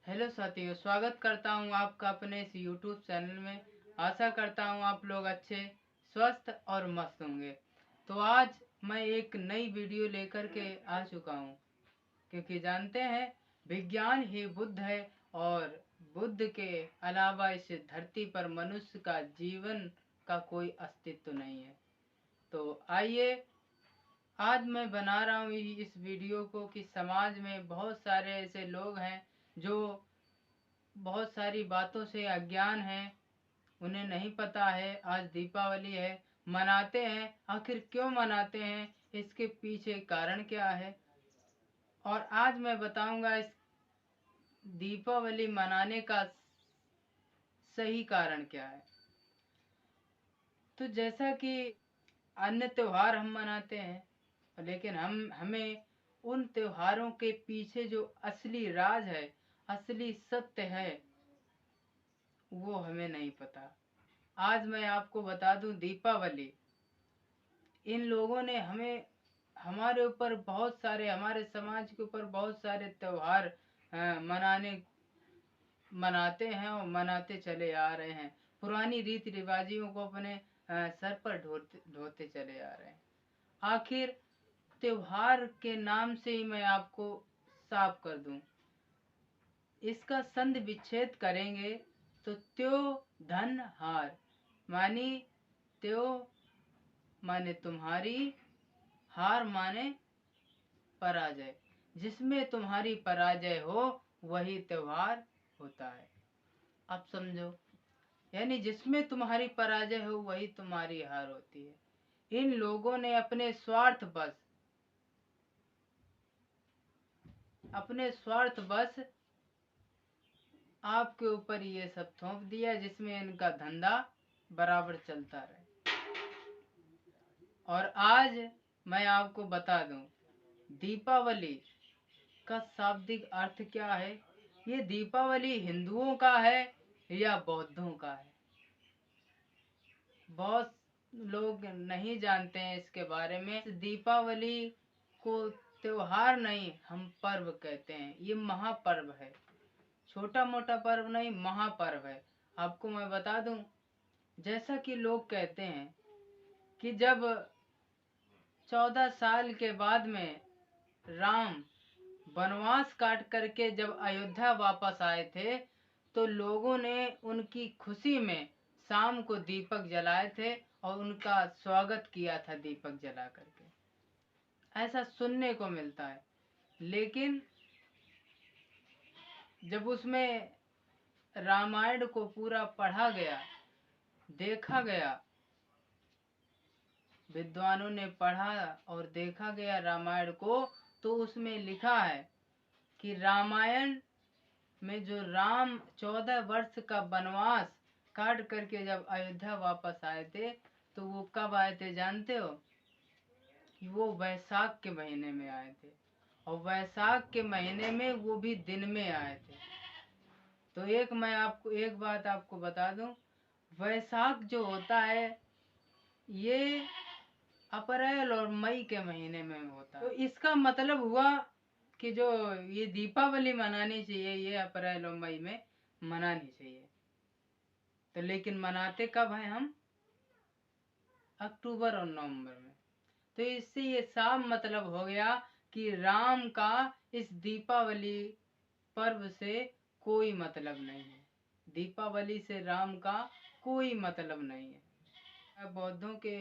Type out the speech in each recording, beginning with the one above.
Hello साथियों, स्वागत करता हूं आपका अपने इस YouTube चैनल में। आशा करता हूं आप लोग अच्छे, स्वस्थ और मस्त होंगे। तो आज मैं एक नई वीडियो लेकर के आ चुका हूं, क्योंकि जानते हैं विज्ञान ही बुद्ध है और बुद्ध के अलावा इस धरती पर मनुष्य का जीवन का कोई अस्तित्व नहीं है। तो आइए, आज मैं बना रहा हूँ इस वीडियो को कि समाज में बहुत सारे ऐसे लोग हैं जो बहुत सारी बातों से अज्ञान है, उन्हें नहीं पता है आज दीपावली है, मनाते हैं। आखिर क्यों मनाते हैं, इसके पीछे कारण क्या है, और आज मैं बताऊंगा इस दीपावली मनाने का सही कारण क्या है। तो जैसा कि अन्य त्योहार हम मनाते हैं, लेकिन हमें उन त्योहारों के पीछे जो असली राज है, असली सत्य है, वो हमें नहीं पता। आज मैं आपको बता दूं, दीपावली, इन लोगों ने हमें हमारे ऊपर बहुत सारे, हमारे समाज के ऊपर बहुत सारे त्योहार मनाते हैं और मनाते चले आ रहे हैं। पुरानी रीति रिवाजियों को अपने सर पर ढोते चले आ रहे हैं। आखिर त्योहार के नाम से ही मैं आपको साफ कर दूं, इसका संध विच्छेद करेंगे तो त्यो धन हार, मानी त्यो माने तुम्हारी, हार माने पराजय। जिसमें तुम्हारी पराजय हो वही त्योहार होता है। अब समझो, यानी जिसमें तुम्हारी पराजय हो वही तुम्हारी हार होती है। इन लोगों ने अपने स्वार्थ बस आपके ऊपर ये सब थोप दिया, जिसमें इनका धंधा बराबर चलता रहे। और आज मैं आपको बता दूं, दीपावली का शाब्दिक अर्थ क्या है। ये दीपावली हिंदुओं का है या बौद्धों का है, बहुत लोग नहीं जानते हैं इसके बारे में। दीपावली को त्योहार नहीं, हम पर्व कहते हैं। ये महापर्व है, छोटा मोटा पर्व नहीं, महापर्व है। आपको मैं बता दूं, जैसा कि लोग कहते हैं कि जब 14 साल के बाद में राम वनवास काट करके जब अयोध्या वापस आए थे, तो लोगों ने उनकी खुशी में शाम को दीपक जलाए थे और उनका स्वागत किया था दीपक जला करके। ऐसा सुनने को मिलता है। लेकिन जब उसमें रामायण को पूरा पढ़ा गया, देखा गया, विद्वानों ने पढ़ा और देखा गया रामायण को, तो उसमें लिखा है कि रामायण में जो राम 14 वर्ष का वनवास काट करके जब अयोध्या वापस आए थे, तो वो कब आए थे जानते हो? कि वो वैशाख के महीने में आए थे, और वैशाख के महीने में वो भी दिन में आए थे। तो एक बात आपको बता दूं, वैशाख जो होता है ये अप्रैल और मई के महीने में होता है। तो इसका मतलब हुआ कि जो ये दीपावली मनानी चाहिए, ये अप्रैल और मई में मनानी चाहिए। तो लेकिन मनाते कब हैं हम? अक्टूबर और नवंबर में। तो इससे ये साफ मतलब हो गया कि राम का इस दीपावली पर्व से कोई मतलब नहीं है। दीपावली से राम का कोई मतलब नहीं है। बौद्धों के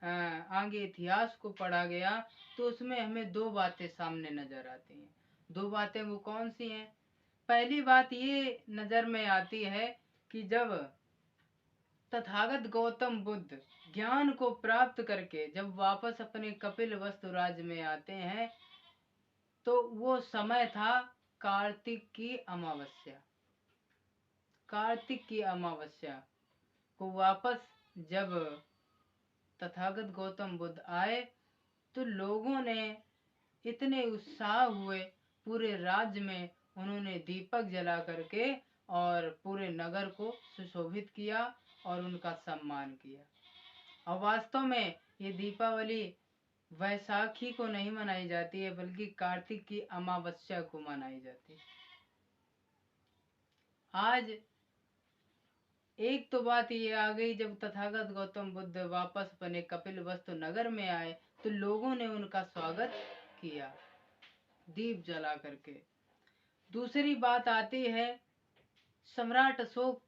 आगे इतिहास को पढ़ा गया, तो उसमें हमें दो बातें सामने नजर आती हैं। दो बातें वो कौन सी हैं? पहली बात ये नजर में आती है कि जब तथागत गौतम बुद्ध ज्ञान को प्राप्त करके जब वापस अपने कपिल वस्तु राज्य में आते हैं, तो वो समय था कार्तिक की अमावस्या। कार्तिक की अमावस्या को वापस जब तथागत गौतम बुद्ध आए, तो लोगों ने इतने उत्साह हुए, पूरे राज्य में उन्होंने दीपक जला करके और पूरे नगर को सुशोभित किया और उनका सम्मान किया। और वास्तव में ये दीपावली वैशाखी को नहीं मनाई जाती है, बल्कि कार्तिक की अमावस्या को मनाई जाती है। आज एक तो बात ये आ गई, जब तथागत गौतम बुद्ध वापस अपने कपिलवस्तु नगर में आए तो लोगों ने उनका स्वागत किया दीप जला करके। दूसरी बात आती है सम्राट अशोक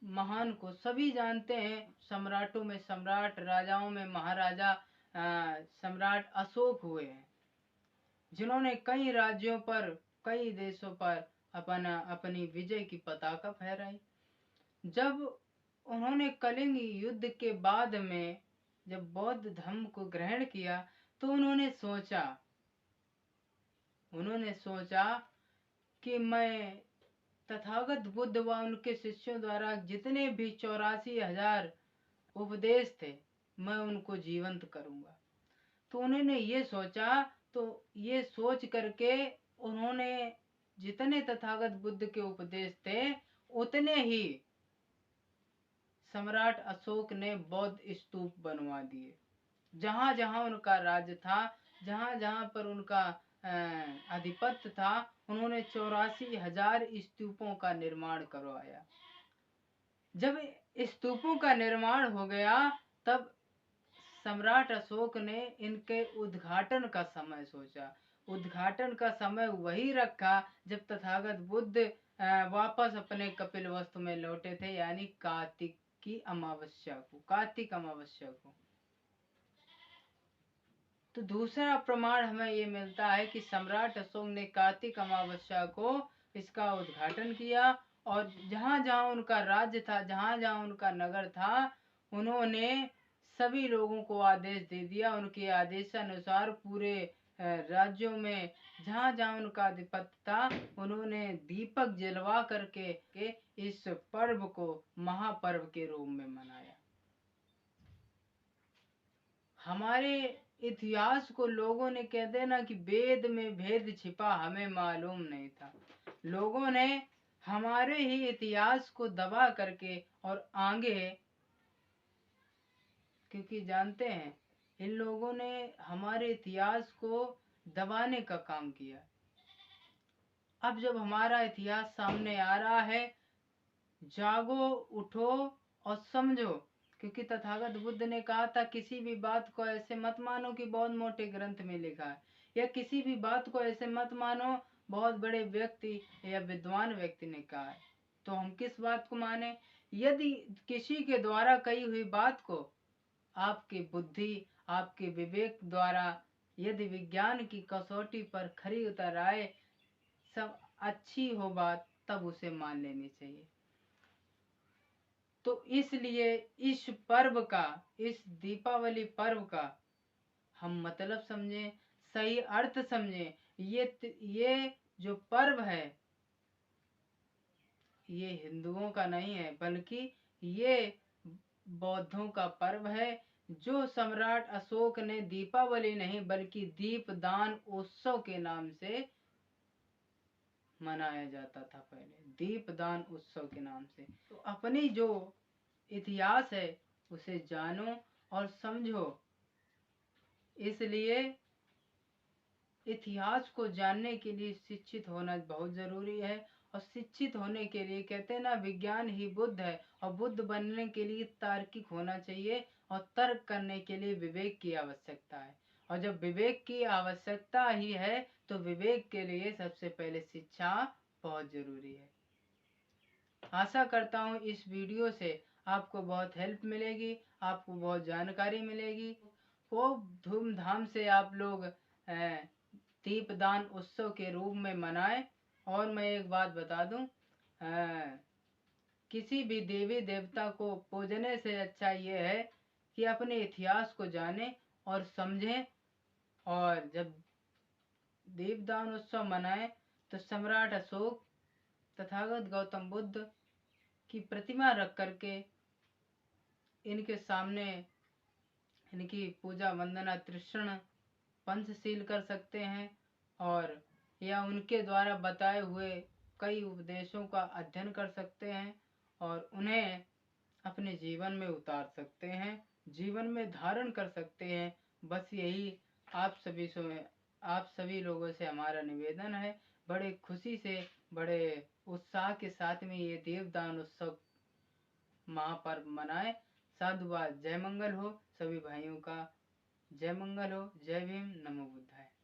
महान को। सभी जानते हैं सम्राटों में सम्राट, राजाओं में महाराजा सम्राट अशोक हुए हैं, जिन्होंने कई राज्यों पर, कई देशों पर अपनी विजय की पताका फहराई। जब उन्होंने कलिंग युद्ध के बाद में जब बौद्ध धर्म को ग्रहण किया तो उन्होंने सोचा कि मैं तथागत बुद्ध व उनके शिष्यों द्वारा जितने भी 84,000 उपदेश थे मैं उनको जीवंत करूंगा। तो उन्होंने ये सोचा, तो ये सोच करके उन्होंने जितने तथागत बुद्ध के उपदेश थे उतने ही सम्राट अशोक ने बौद्ध स्तूप बनवा दिए। जहां जहां उनका राज्य था, जहां जहां पर उनका आधिपत्य था, उन्होंने 84,000 स्तूपों का निर्माण करवाया। जब स्तूपों का निर्माण हो गया तब सम्राट अशोक ने इनके उद्घाटन का समय सोचा। उद्घाटन का समय वही रखा जब तथागत बुद्ध वापस अपने कपिलवस्तु में लौटे थे, यानी कार्तिक अमावस्या को। तो दूसरा प्रमाण हमें ये मिलता है कि सम्राट अशोक ने कार्तिक अमावस्या को इसका उद्घाटन किया, और जहां जहां उनका राज्य था, जहां जहां उनका नगर था, उन्होंने सभी लोगों को आदेश दे दिया। उनके आदेशानुसार पूरे राज्यों में जहां जहां उनका आधिपत्य था, उन्होंने दीपक जलवा करके इस पर्व को महापर्व के रूप में मनाया। हमारे इतिहास को लोगों ने कहते हैं ना कि वेद में भेद छिपा हमें मालूम नहीं था। लोगों ने हमारे ही इतिहास को दबा करके और आगे, क्योंकि जानते हैं इन लोगों ने हमारे इतिहास को दबाने का काम किया। अब जब हमारा इतिहास सामने आ रहा है, जागो, उठो और समझो। क्योंकि तथागत बुद्ध ने कहा था किसी भी बात को ऐसे मत मानो कि बहुत मोटे ग्रंथ में लिखा है, या किसी भी बात को ऐसे मत मानो बहुत बड़े व्यक्ति या विद्वान व्यक्ति ने कहा है। तो हम किस बात को माने? यदि किसी के द्वारा कही हुई बात को आपकी बुद्धि, आपके विवेक द्वारा यदि विज्ञान की कसौटी पर खरी उतर आए, सब अच्छी हो बात, तब उसे मान लेनी चाहिए। तो इसलिए इस पर्व का, इस दीपावली पर्व का हम मतलब समझें, सही अर्थ समझें। ये जो पर्व है ये हिंदुओं का नहीं है, बल्कि ये बौद्धों का पर्व है, जो सम्राट अशोक ने दीपावली नहीं बल्कि दीपदान उत्सव के नाम से मनाया जाता था पहले, दीपदान उत्सव के नाम से। तो अपनी जो इतिहास है उसे जानो और समझो। इसलिए इतिहास को जानने के लिए शिक्षित होना बहुत ज़रूरी है, और शिक्षित होने के लिए कहते हैं ना विज्ञान ही बुद्ध है, और बुद्ध बनने के लिए तार्किक होना चाहिए, और तर्क करने के लिए विवेक की आवश्यकता है। और जब विवेक की आवश्यकता ही है तो विवेक के लिए सबसे पहले शिक्षा बहुत ज़रूरी है। आशा करता हूँ इस वीडियो से आपको बहुत हेल्प मिलेगी, आपको बहुत जानकारी मिलेगी। खूब धूमधाम से आप लोग दीपदान उत्सव के रूप में मनाएं। और मैं एक बात बता दूं, किसी भी देवी देवता को पूजने से अच्छा ये है कि अपने इतिहास को जानें और समझें। और जब दीपदान उत्सव मनाएं तो सम्राट अशोक, तथागत गौतम बुद्ध की प्रतिमा रख करके इनके सामने इनकी पूजा वंदना तृष्ण पंचशील कर सकते हैं, और या उनके द्वारा बताए हुए कई उपदेशों का अध्ययन कर सकते हैं और उन्हें अपने जीवन में उतार सकते हैं, जीवन में धारण कर सकते हैं। बस यही आप सभी लोगों से हमारा निवेदन है। बड़े खुशी से, बड़े उत्साह के साथ में ये देवदान उत्सव महापर्व मनाएं। साधुवाद। जय मंगल हो सभी भाइयों का। जय मंगल हो। जय भीम। नमो बुद्धाय।